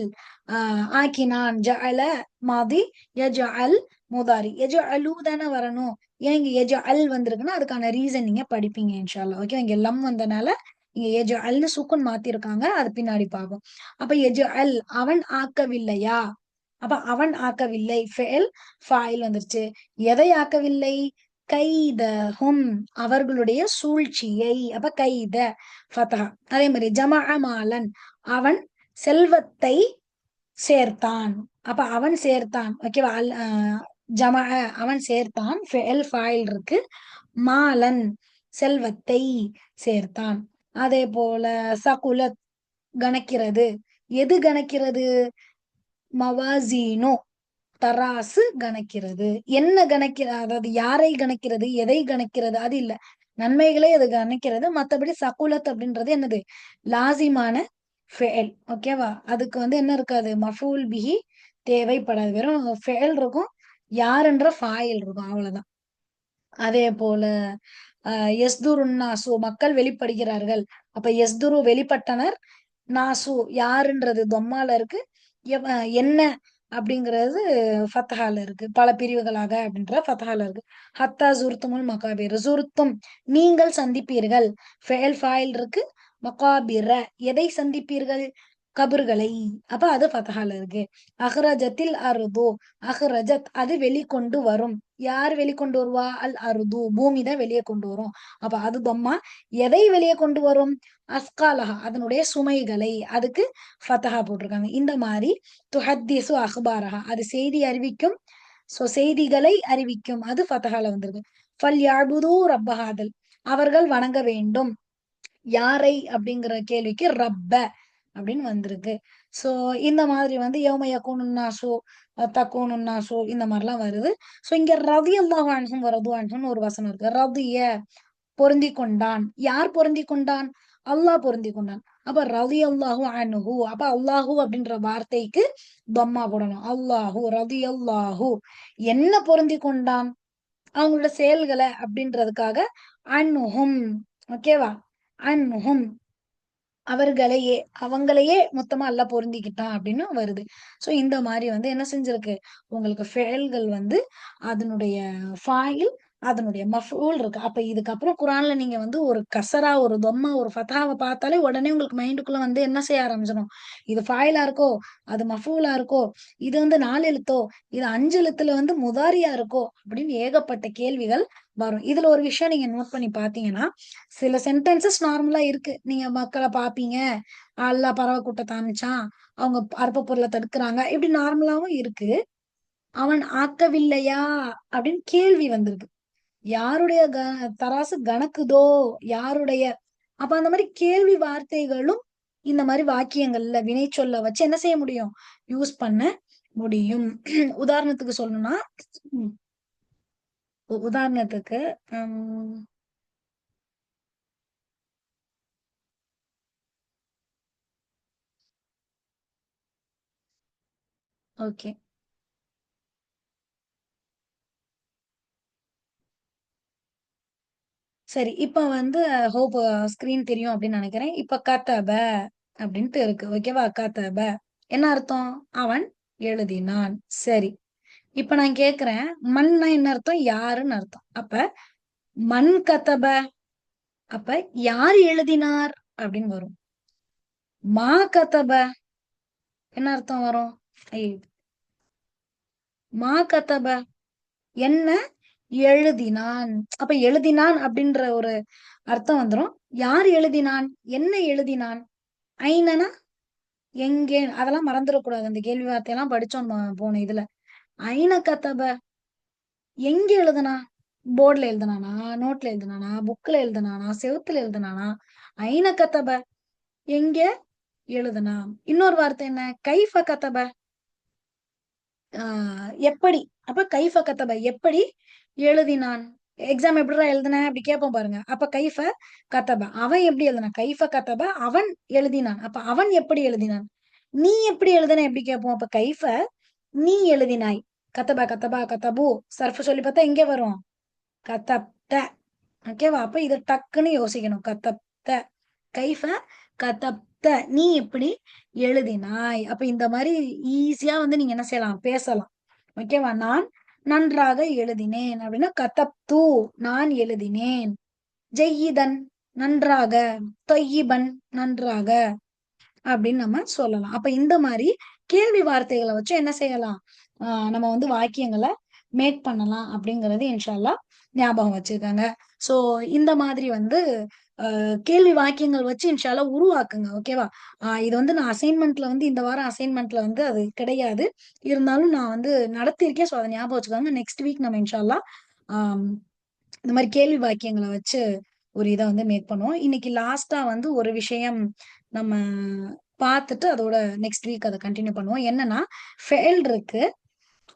ஆக்கினான், ஜஅல மாதி, யஜ்அல் முதாரி. யஜ்அலு தானே வரணும், ஏன் இங்க யஜ்அல் வந்திருக்குன்னா அதுக்கான ரீசன் நீங்க படிப்பீங்க இன்ஷா அல்லாஹ். ஓகே, இங்க லம் வந்தனால இங்க யஜ்அல்னு சுக்குன் மாத்திருக்காங்க, அது பின்னாடி பார்ப்போம். அப்ப யஜ்அல் அவன் ஆக்கவில்லையா, அப்ப அவன் ஆக்கவில்லை ஃபெயில் ஃபாயில் வந்துருச்சு. எதை ஆக்கவில்லை, கைதஹும் அவர்களுடைய சூழ்ச்சியை. அப்ப கைத ஃபதஹா. அதே மாதிரி ஜமஅ மாலன் அவன் செல்வத்தை சேர்த்தான். அப்ப அவன் சேர்த்தான், ஓகேவா. ஜமஅ அவன் சேர்த்தான், ஃபெயில் ஃபாயில் இருக்கு. மாலன் செல்வத்தை சேர்த்தான். அதே போல சகுலத் கணக்கிறது, எது கணக்கிறது, மவாசீனோ தராசு கணக்கிறது. என்ன கணக்கிறது, அதாவது யாரை கணக்கிறது, எதை கணக்கிறது அது இல்ல, நன்மைகளே அது கணக்கிறது. மத்தபடி சகுலத் அப்படின்றது என்னது, லாசிமான ஃபெயல், ஓகேவா. அதுக்கு என்ன இருக்காது, மஃபூல் பிஹி தேவைப்படாது, வெறும் ஃபெயல் இருக்கும், யாருன்ற ஃபாயில் இருக்கும், அவ்வளவுதான். அதே போல எஸ்துருன் நாசு மக்கள் வெளிப்படுகிறார்கள். அப்ப எஸ்துரு வெளிப்பட்டனர், நாசு யாருன்றது தொம்மால இருக்கு, என்ன அப்படிங்கிறது ஃபத்ஹால இருக்கு, பல பிரிவுகளாக அப்படின்ற ஃபத்ஹால இருக்கு. ஹத்தா ஜுர்துமுல் மகாபிர், ஜுர்தும் நீங்கள் சந்திப்பீர்கள், ஃபெயல் ஃபாயில் இருக்கு. மகாபிர எதை சந்திப்பீர்கள், கபர்களை. அப்ப அது ஃபத்ஹால இருக்கு. அஹ்ரஜத்தில் அருது, அஹ்ரஜத் அது வெளிக்கொண்டு வரும், யார் வெளிக்கொண்டு வருவா, அல் அருது பூமி தான் வெளியே கொண்டு வரும். அப்ப அது தொம்மா. எதை வெளியே கொண்டு வரும், அஸ்காலஹா அதனுடைய சுமைகளை, அதுக்கு ஃபத்தஹா போட்டிருக்காங்க. இந்த மாதிரி துஹத்திசு அஹ்பாரஹா அது செய்தி அறிவிக்கும், சோ செய்திகளை அறிவிக்கும், அது ஃபத்தஹால வந்திருக்கு. ஃபல் யாபுது ரப்பஹாதல் அவர்கள் வணங்க வேண்டும், யாரை அப்படிங்கிற கேள்விக்கு ரப்ப அப்படின்னு வந்திருக்கு. சோ இந்த மாதிரி யௌம யகூனுன்னாசு தகூனுன்னாசு இந்த மாதிரிலாம் வருது. சோ இங்க ரலியல்லாஹு அன்ஹும் வரது அன்ஹுன்னு ஒரு வசனம் இருக்கு. ரதிய பொருந்தி கொண்டான், யார் பொருந்தி கொண்டான், அல்லாஹ் பொருந்தி கொண்டான். அப்ப ரலியல்லாஹு அன்ஹு, அப்ப அல்லாஹு அப்படின்ற வார்த்தைக்கு தம்மா போடணும். அல்லாஹு ரலியல்லாஹு என்ன பொருந்தி கொண்டான், அவங்களோட செயல்களை அப்படின்றதுக்காக அன்ஹும், ஓகேவா. அன்ஹும் அவர்களையே, அவங்களையே மொத்தமா அல்லாஹ் பொருந்திக்கிட்டான் அப்படின்னு வருது. சோ இந்த மாதிரி என்ன செஞ்சிருக்கு, உங்களுக்கு ஃபெயல்கள் அதனுடைய ஃபாயில், அதனுடைய மஃபூல் இருக்கு. அப்ப இதுக்கப்புறம் குர்ஆன்ல நீங்க ஒரு கசரா, ஒரு தொம்மா, ஒரு ஃபத்ஹாவ பார்த்தாலே உடனே உங்களுக்கு மைண்டுக்குள்ள என்ன செய்ய ஆரம்பிச்சிடும், இது ஃபாயிலா இருக்கோ, அது மஃபூலா இருக்கோ, இது 4 எழுத்தோ, இது 5 எழுத்துல முதாரியா இருக்கோ அப்படின்னு ஏகப்பட்ட கேள்விகள் வரும். இதுல ஒரு விஷயம் நீங்க நோட் பண்ணி பாத்தீங்கன்னா, சில சென்டென்சஸ் நார்மலா இருக்கு, நீங்க மக்கள பாப்பீங்க, அல்லாஹ் பறவை கூட்டத்த அனுப்பிச்சான், அவங்க அற்ப பொருளை தடுக்குறாங்க, இப்படி நார்மலாவும் இருக்கு. அவன் ஆக்கவில்லையா அப்படின்னு கேள்வி வந்திருக்கு, யாருடைய தராசு கணக்குதோ, யாருடைய. அப்ப அந்த மாதிரி கேள்வி வார்த்தைகளும் இந்த மாதிரி வாக்கியங்கள்ல வினை சொல்ல வச்சு என்ன செய்ய முடியும், யூஸ் பண்ண முடியும். உதாரணத்துக்கு சொல்லணும்னா, உம், உதாரணத்துக்கு ஓகே, சரி. இப்ப ஹோப் ஸ்கிரீன் தெரியும் அப்படின்னு நினைக்கிறேன். இப்ப கதப அப்படின்ட்டு இருக்கு, ஓகேவா. கதப என்ன அர்த்தம், அவன் எழுதினான். சரி, இப்ப நான் கேக்குறேன், மண்னா என்ன அர்த்தம், யாருன்னு அர்த்தம். அப்ப மண் கதப, அப்ப யார் எழுதினார் அப்படின்னு வரும். மா கதப என்ன அர்த்தம் வரும், ஐ- மா கதப என்ன எழுதினான். அப்ப எழுதினான் அப்படின்ற ஒரு அர்த்தம் வந்துரும். யார் எழுதினான், என்ன எழுதினான், ஐனனா எங்கே, அதெல்லாம் மறந்துடக்கூடாது. அந்த கேள்வி வார்த்தையெல்லாம் படிச்சோம் போன இதுல. ஐன கதப எங்க எழுதுனா, போர்ட்ல எழுதுனானா, நோட்ல எழுதுனானா, புக்ல எழுதுனானா, செவுத்துல எழுதுனானா, ஐன கதப எங்க எழுதுனா. இன்னொரு வார்த்தை என்ன, கைஃப கதப எப்படி, அப்ப கைஃப கத்தப எப்படி எழுதினான். எக்ஸாம் எப்படிடா எழுதின அப்படி கேட்போம் பாருங்க. அப்ப கைஃப கத்தப அவன் எப்படி எழுதினான், கைஃப கத்தப அவன் எழுதினான். அப்ப அவன் எப்படி எழுதினான். நீ எப்படி எழுதுன எப்படி கேட்போம். அப்ப கைஃப நீ எழுதினாய். கத்தபா கத்தபா கத்தபு சர்ஃப் சொல்லி பார்த்தா எங்க வரும், கத்தப்த. ஓகேவா. அப்ப இத டக்குன்னு யோசிக்கணும். கத்தப்த கைஃப கத்தப்த நீ எப்படி எழுதினாய். அப்ப இந்த மாதிரி ஈஸியா வந்து நீங்க என்ன செய்யலாம், பேசலாம். ஓகேவா. நான் நன்றாக எழுதினேன் அப்படின்னா கதப்து நான் எழுதினேன். ஜெய்யிதன் நன்றாக, தொய்யிபன் நன்றாக அப்படின்னு நம்ம சொல்லலாம். அப்ப இந்த மாதிரி கேள்வி வார்த்தைகளை வச்சு என்ன செய்யலாம், நம்ம வந்து வாக்கியங்களை மேக் பண்ணலாம் அப்படிங்கறது இன்ஷா அல்லாஹ் ஞாபகம் வச்சுக்கோங்க. சோ இந்த மாதிரி வந்து கேள்வி வாக்கியங்கள் வச்சு இன்ஷா அல்லாஹ் உருவாக்குங்க. ஓகேவா. இது வந்து நான் அசைன்மெண்ட்ல வந்து இந்த வாரம் அசைன்மெண்ட்ல வந்து அது கிடையாது. இருந்தாலும் நான் வந்து நடத்தியிருக்கேன். ஸோ அதை ஞாபகம் வச்சுக்கோங்க. நெக்ஸ்ட் வீக் நம்ம இன்ஷா அல்லாஹ் ஆஹ் இந்த மாதிரி கேள்வி வாக்கியங்களை வச்சு ஒரு இதை வந்து மேக் பண்ணுவோம். இன்னைக்கு லாஸ்டா வந்து ஒரு விஷயம் நம்ம பார்த்துட்டு அதோட நெக்ஸ்ட் வீக் அதை கண்டினியூ பண்ணுவோம். என்னன்னா ஃபெயில் இருக்கு.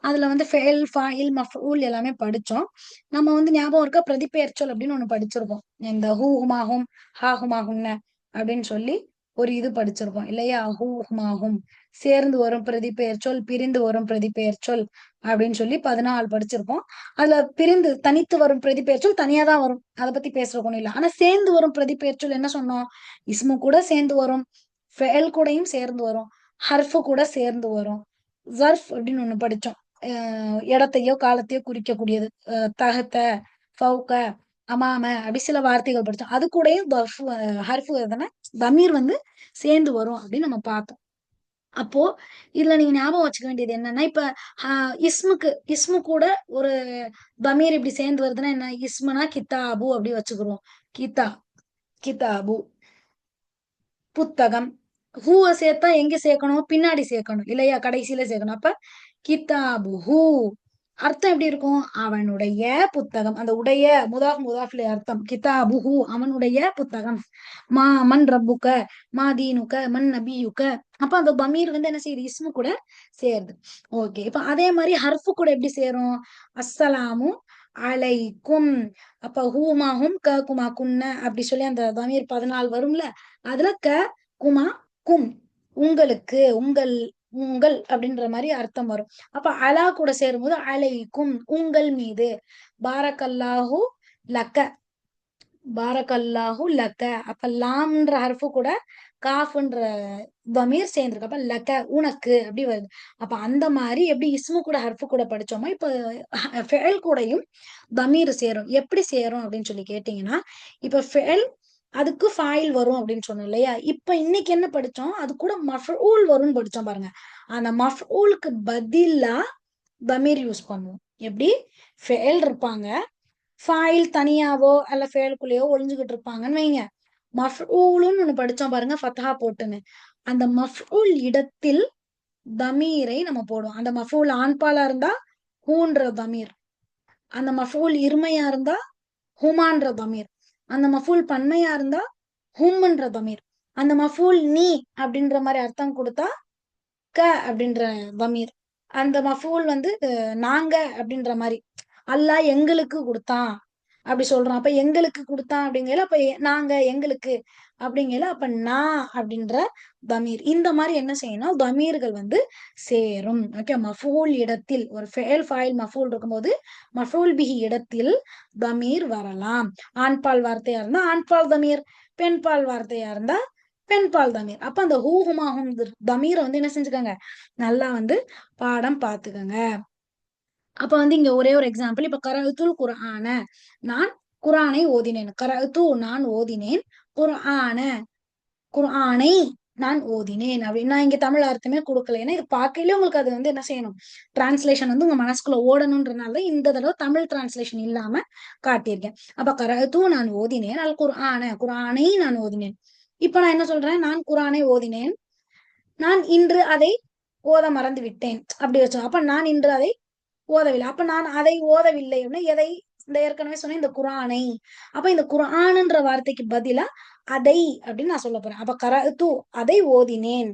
அதுல வந்து ஃபெயில், ஃபாயில், மஃபூல் எல்லாமே படிச்சோம். நம்ம வந்து ஞாபகம் இருக்கா, பிரதிபெயர்ச்சொல் அப்படின்னு ஒண்ணு படிச்சிருப்போம். இந்த ஹூ ஹுமாஹும் ஹா ஹுமாஹும்ன அப்படின்னு சொல்லி ஒரு இது படிச்சிருப்போம் இல்லையா. ஹூ ஹுமாஹும் சேர்ந்து வரும் பிரதிபெயர்ச்சொல், பிரிந்து வரும் பிரதிபெயர்ச்சொல் அப்படின்னு சொல்லி 14 படிச்சிருப்போம். அதுல பிரிந்து தனித்து வரும் பிரதிபெயர்ச்சொல் தனியா தான் வரும், அதை பத்தி பேசுறதுக்கு ஒண்ணும் இல்லை. ஆனா சேர்ந்து வரும் பிரதிபெயர்ச்சொல் என்ன சொன்னோம், இஸ்மு கூட சேர்ந்து வரும், ஃபெயல் கூடயும் சேர்ந்து வரும், ஹர்ஃபு கூட சேர்ந்து வரும். ஜர்ஃப் அப்படின்னு ஒண்ணு படிச்சோம். இடத்தையோ காலத்தையோ குறிக்கக்கூடியது. தகத்த, ஃபவுக, அமாம அப்படி சில வார்த்தைகள் படிச்சோம். அது கூடயும் ஹர்ஃபு எதுனா தமீர் வந்து சேர்ந்து வரும் அப்படின்னு நம்ம பார்த்தோம். அப்போ இதுல நீங்க ஞாபகம் வச்சுக்க வேண்டியது என்னன்னா, இப்ப இஸ்மு கூட ஒரு தமீர் இப்படி சேர்ந்து வருதுன்னா என்ன, இஸ்முனா கித்தாபு அப்படி வச்சுக்கிறோம். கிதா கிதாபு புத்தகம். ஹூவ சேர்த்தா எங்க சேர்க்கணும், பின்னாடி சேர்க்கணும் இல்லையா, கடைசியில சேர்க்கணும். அப்ப கிதாபு ஹூ அர்த்தம் எப்படி இருக்கும், அவனுடைய புத்தகம். அந்த உடைய முதாஃப்ல அர்த்தம் கிதாபு ஹூ அவனுடைய புத்தகம். மன் ரப்புக்க, மா தீனுக்க, மன் நபியுக்க. அப்ப அந்த பமீர் வந்து என்ன செய்யுது, இஸ்மு கூட சேருது. ஓகே. இப்ப அதே மாதிரி ஹர்ஃபு கூட எப்படி சேரும், அஸ்ஸலாமு அலைக்கும். அப்ப ஹூமாஹும் க குமா குன்ன அப்படி சொல்லி அந்த பமீர் 14 வரும்ல. அதுல க குமா கும் உங்களுக்கு, உங்கள் அப்படின்ற மாதிரி அர்த்தம் வரும். அப்ப அலா கூட சேரும்போது அலைக்கும் உங்கள் மீது. பாரக்கல்லாஹு லக்க, பாரக்கல்லாஹு லக்க. அப்ப லாம்ன்ற ஹர்ஃபு கூட காஃப்ன்ற தமீர் சேர்ந்திருக்கு. அப்ப லக்க உனக்கு அப்படி வருது. அப்ப அந்த மாதிரி எப்படி இஸ்மு கூட ஹர்ஃபு கூட படிச்சோமோ, இப்ப ஃபெயல் கூடயும் தமீர் சேரும். எப்படி சேரும் அப்படின்னு சொல்லி கேட்டீங்கன்னா, இப்ப ஃபெயல் அதுக்கு ஃபாயில் வரும் அப்படின்னு சொன்னோம் இல்லையா. இப்ப இன்னைக்கு என்ன படிச்சோம், அது கூட மஃபூல் வரும்னு படிச்சோம் பாருங்க. அந்த மஃபூலுக்கு பதிலா தமீர் யூஸ் பண்ணுவோம். எப்படி, ஃபெயல் இருப்பாங்க, ஃபாயில் தனியாவோ அல்ல ஃபெயலுக்குள்ளேயோ ஒளிஞ்சுகிட்டு இருப்பாங்கன்னு வைங்க. மஃபூலுன்னு ஒண்ணு படிச்சோம் பாருங்க, ஃபத்ஹா போட்டுன்னு. அந்த மஃபூல் இடத்தில் தமீரை நம்ம போடுவோம். அந்த மஃபூல் ஆண்பாலா இருந்தா ஹூன்ற தமீர், அந்த மஃபூல் இருமையா இருந்தா ஹுமான்ற தமீர், அந்த மஃபூல் பன்மையா இருந்தா ஹும்ன்ற தமீர், அந்த மஃபூல் நீ அப்படின்ற மாதிரி அர்த்தம் கொடுத்தா க அப்படின்ற தமீர், அந்த மஃபூல் வந்து நாங்க அப்படின்ற மாதிரி, அல்லாஹ் எங்களுக்கு கொடுத்தான் அப்படி சொல்றோம். அப்ப எங்களுக்கு கொடுத்தான் அப்படிங்கல, அப்ப நாங்க எங்களுக்கு அப்படிங்கல, அப்ப நான் அப்படின்ற தமீர். இந்த மாதிரி என்ன செய்யணும், தமீர்கள் வந்து சேரும். ஓகே. மஃபூல் இடத்தில் ஒரு ஃபெயல் ஃபாயில் மஃபூல் இருக்கும்போது மஃபூல் பிஹி இடத்தில் தமீர் வரலாம். ஆண்பால் வார்த்தையா இருந்தா ஆண்பால் தமீர், பெண்பால் வார்த்தையா இருந்தா பெண்பால் தமீர். அப்ப அந்த ஹூஹுமாஹும் தமீரை வந்து என்ன செஞ்சுக்கோங்க, நல்லா வந்து பாடம் பார்த்துக்கோங்க. அப்ப வந்து இங்க ஒரே ஒரு எக்ஸாம்பிள். இப்ப கரஅத்துல் குர்ஆன, நான் குர்ஆனை ஓதினேன். கரஅத்து நான் ஓதினேன், குர்ஆன குர்ஆனை நான் ஓதினேன் அப்படின்னு நான் இங்க தமிழ் அர்த்தமே கொடுக்கல. ஏன்னா இது பார்க்கல உங்களுக்கு அது வந்து என்ன செய்யணும், டிரான்ஸ்லேஷன் வந்து உங்க மனசுக்குள்ள ஓடணும்ன்றனால இந்த தடவை தமிழ் டிரான்ஸ்லேஷன் இல்லாம காட்டியிருக்கேன். அப்ப கரஅத்து நான் ஓதினேன், அல் குர்ஆன குர்ஆனை நான் ஓதினேன். இப்ப நான் என்ன சொல்றேன், நான் குர்ஆனை ஓதினேன், நான் இன்று அதை ஓத மறந்து விட்டேன் அப்படி வச்சோம். அப்ப நான் இன்று அதை ஓதவில்லை. அப்ப நான் அதை ஓதவில்லை அப்படின்னா எதை, இந்த ஏற்கனவே சொன்னேன் இந்த குர்ஆனை. அப்ப இந்த குர்ஆன்ன்ற வார்த்தைக்கு பதிலா அதை அப்படின்னு நான் சொல்ல போறேன். அப்ப கரஅத்து அதை ஓதினேன்,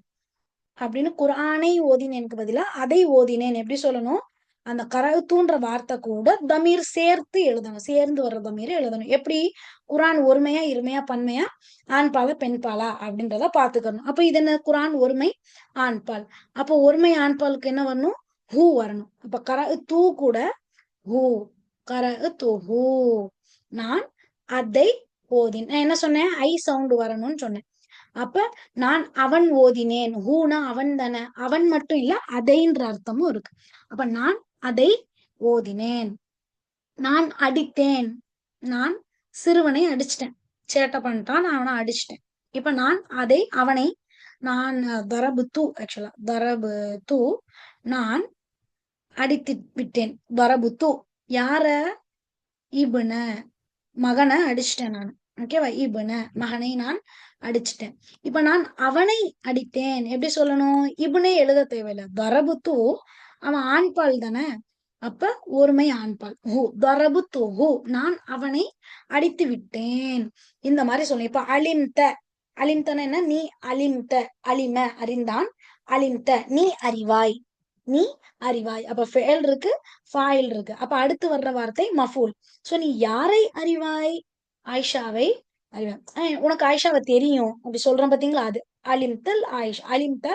அப்படின்னு குர்ஆனை ஓதினேனுக்கு பதிலா அதை ஓதினேன் எப்படி சொல்லணும்? அந்த கரஅத்துன்ற வார்த்தை கூட தமீர் சேர்த்து எழுதணும். சேர்ந்து வர்ற தமீர் எழுதணும். எப்படி? குர்ஆன் ஒருமையா, இருமையா, பன்மையா, ஆண்பாலா, பெண்பாலா அப்படின்றத பாத்துக்கணும். அப்ப இது என்ன? குர்ஆன் ஒருமை, ஆண்பால். அப்போ ஒருமை ஆண்பாலுக்கு என்ன வரணும்? ஹூ வரணும். அப்ப கரஅத்து கூட ஹூ, கரஅத்துஹு. நான் அதை ஓதினேன். நான் என்ன சொன்னேன்? ஐ சவுண்ட் வரணும்னு சொன்னேன். அப்ப நான் அவன் ஓதினேன். ஹூனா அவன் தானே. அவன் மட்டும் இல்ல, அதைன்ற அர்த்தமும் இருக்கு. அப்ப நான் அதை ஓதினேன். நான் அடித்தேன். நான் சிறுவனை அடிச்சிட்டேன். சேட்டை பண்ணிட்டான், நான் அவனை அடிச்சிட்டேன். இப்ப அவனை நான் தரபுத்து, ஆக்சுவலா தரபுத்து, நான் அடித்து விட்டேன். தரபுத்து யார? இப்ன, மகனை அடிச்சிட்டேன் நான். ஓகேவா? இப்ன, மகனை நான் அடிச்சிட்டேன். இப்ப நான் அவனை அடித்தேன். எப்படி சொல்லணும்? இப்னே எழுத தேவையில்ல. தரபுத்து அவன் ஆண்பால் தானே. அப்ப ஒருமை ஆண்பால். ஹூ, தரபுத்து ஹூ, நான் அவனை அடித்து விட்டேன். இந்த மாதிரி சொல்லணும். இப்ப அலிம்த, அலிம்தன என்ன? நீ அலிம்த, அலிம அறிந்தான், அலிம்த நீ அறிவாய், நீ அறிவாய். அப்ப ஃபெயல் இருக்கு, ஃபாயில் இருக்கு. அப்ப அடுத்து வர்ற வார்த்தை மஃபூல். சோ நீ யாரை அறிவாய்? ஆயிஷாவை அறிவாய். உனக்கு ஆயிஷாவை தெரியும் அப்படி சொல்றேன் பாத்தீங்களா? அது அலிம்தல் ஆயிஷ், அலிம்த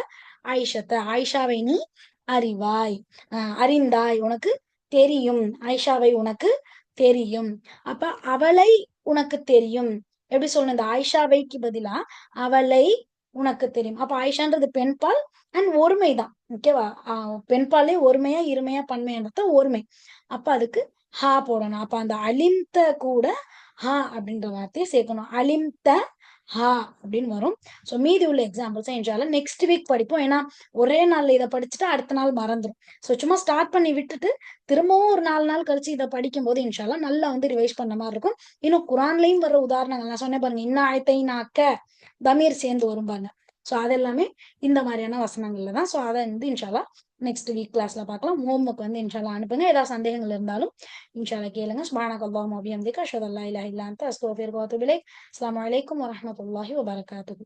ஆயிஷத்த, ஆயிஷாவை நீ அறிவாய், அறிந்தாய், உனக்கு தெரியும். ஆயிஷாவை உனக்கு தெரியும். அப்ப அவளை உனக்கு தெரியும். எப்படி சொல்லணும்? இந்த ஆயிஷாவைக்கு பதிலா அவளை உனக்கு தெரியும். அப்ப ஆயிஷான்றது பெண்பால் அண்ட் ஒருமைதான். ஓகேவா? பெண்பாலே ஒருமையா, இருமையா, பன்மையான்றத ஒருமை. அப்ப அதுக்கு ஹா போடணும். அப்ப அந்த அலிம்த கூட ஹா அப்படின்ற வார்த்தையை சேர்க்கணும். அலிம்த ஹா அப்படின்னு வரும். ஸோ மீதி உள்ள எக்ஸாம்பிள்ஸ் இன்ஷால்லா நெக்ஸ்ட் வீக் படிப்போம். ஏன்னா ஒரே நாள்ல இதை படிச்சுட்டு அடுத்த நாள் மறந்துடும். ஸோ சும்மா ஸ்டார்ட் பண்ணி விட்டுட்டு திரும்பவும் ஒரு 4 நாள் கழிச்சு இதை படிக்கும் போது இன்ஷால்லா நல்லா வந்து ரிவைஸ் பண்ண மாதிரி இருக்கும். இன்னும் குரான்லயும் வர்ற உதாரணங்கள் நான் சொன்னேன் பாருங்க, இன்ன ஆயத்தை நாக்க தமீர் சேர்ந்து வரும் பாருங்க. ஸோ அதெல்லாமே இந்த மாதிரியான வசனங்கள்ல தான். ஸோ அதை வந்து இன்ஷால்லா நெக்ஸ்ட் வீக் கிளாஸ்ல பார்க்கலாம். ஹோம்ஒர்க் வந்து இன்ஷால்லா அனுப்புங்க. ஏதாவது சந்தேகங்கள் இருந்தாலும் இன்ஷால்லா கேளுங்க. சுப்ஹானக அல்லாஹும்ம வபிஹம்திக அஷ்ஹது அல்லா இலாஹா இல்லா அன்த அஸ்தக்ஃபிருக வ அத்தூபு இலைக். அஸ்ஸலாமு அலைக்கும் வரஹ்மத்துல்லாஹி வபரகாத்துஹு.